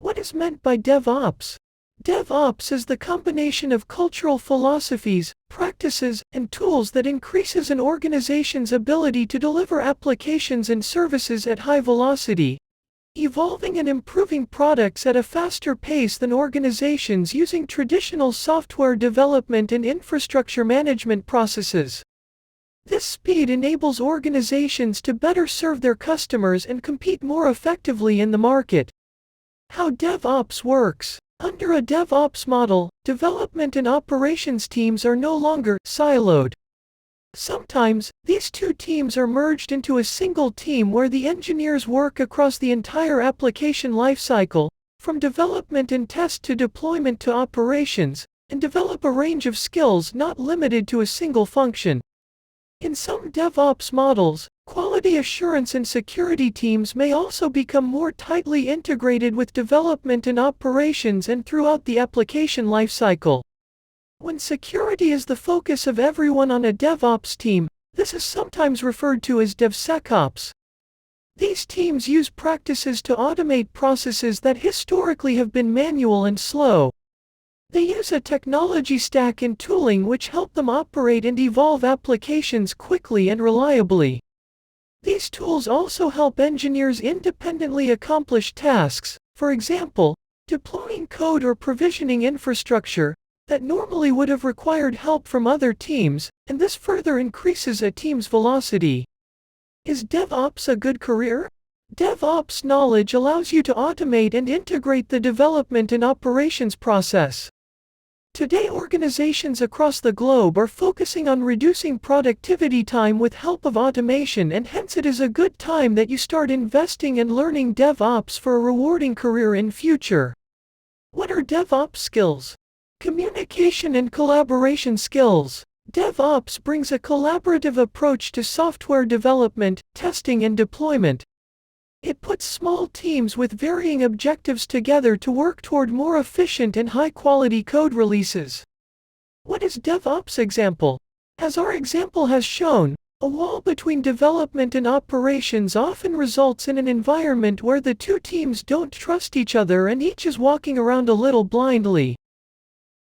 What is meant by DevOps? DevOps is the combination of cultural philosophies, practices, and tools that increases an organization's ability to deliver applications and services at high velocity, evolving and improving products at a faster pace than organizations using traditional software development and infrastructure management processes. This speed enables organizations to better serve their customers and compete more effectively in the market. How DevOps works. Under a DevOps model, development and operations teams are no longer siloed. Sometimes, these two teams are merged into a single team where the engineers work across the entire application lifecycle, from development and test to deployment to operations, and develop a range of skills not limited to a single function. In some DevOps models, quality assurance and security teams may also become more tightly integrated with development and operations and throughout the application lifecycle. When security is the focus of everyone on a DevOps team, this is sometimes referred to as DevSecOps. These teams use practices to automate processes that historically have been manual and slow. They use a technology stack and tooling which help them operate and evolve applications quickly and reliably. These tools also help engineers independently accomplish tasks, for example, deploying code or provisioning infrastructure, that normally would have required help from other teams, and this further increases a team's velocity. Is DevOps a good career? DevOps knowledge allows you to automate and integrate the development and operations process. Today, organizations across the globe are focusing on reducing productivity time with help of automation, and hence it is a good time that you start investing and learning DevOps for a rewarding career in future. What are DevOps skills? Communication and collaboration skills. DevOps brings a collaborative approach to software development, testing, and deployment. It puts small teams with varying objectives together to work toward more efficient and high-quality code releases. What is DevOps example? As our example has shown, a wall between development and operations often results in an environment where the two teams don't trust each other and each is walking around a little blindly.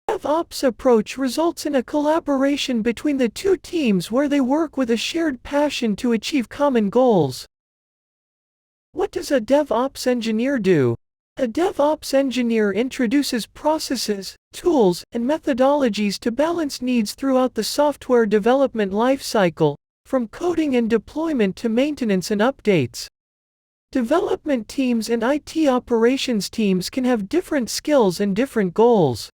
DevOps approach results in a collaboration between the two teams where they work with a shared passion to achieve common goals. What does a DevOps engineer do? A DevOps engineer introduces processes, tools, and methodologies to balance needs throughout the software development lifecycle, from coding and deployment to maintenance and updates. Development teams and IT operations teams can have different skills and different goals.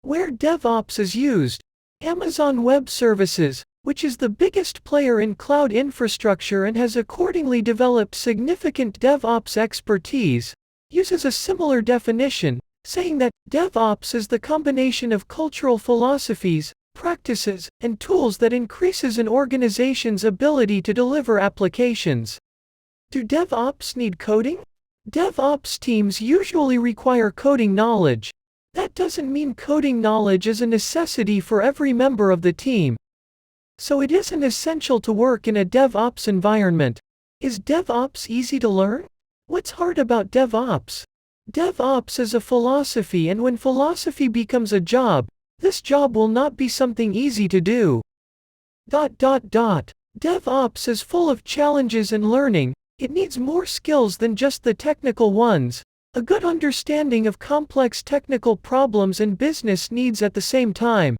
Where DevOps is used. Amazon Web Services, which is the biggest player in cloud infrastructure and has accordingly developed significant DevOps expertise, uses a similar definition, saying that DevOps is the combination of cultural philosophies, practices, and tools that increases an organization's ability to deliver applications. Do DevOps need coding? DevOps teams usually require coding knowledge. That doesn't mean coding knowledge is a necessity for every member of the team. So it isn't essential to work in a DevOps environment. Is DevOps easy to learn? What's hard about DevOps? DevOps is a philosophy, and when philosophy becomes a job, this job will not be something easy to do. DevOps is full of challenges and learning. It needs more skills than just the technical ones, a good understanding of complex technical problems and business needs at the same time.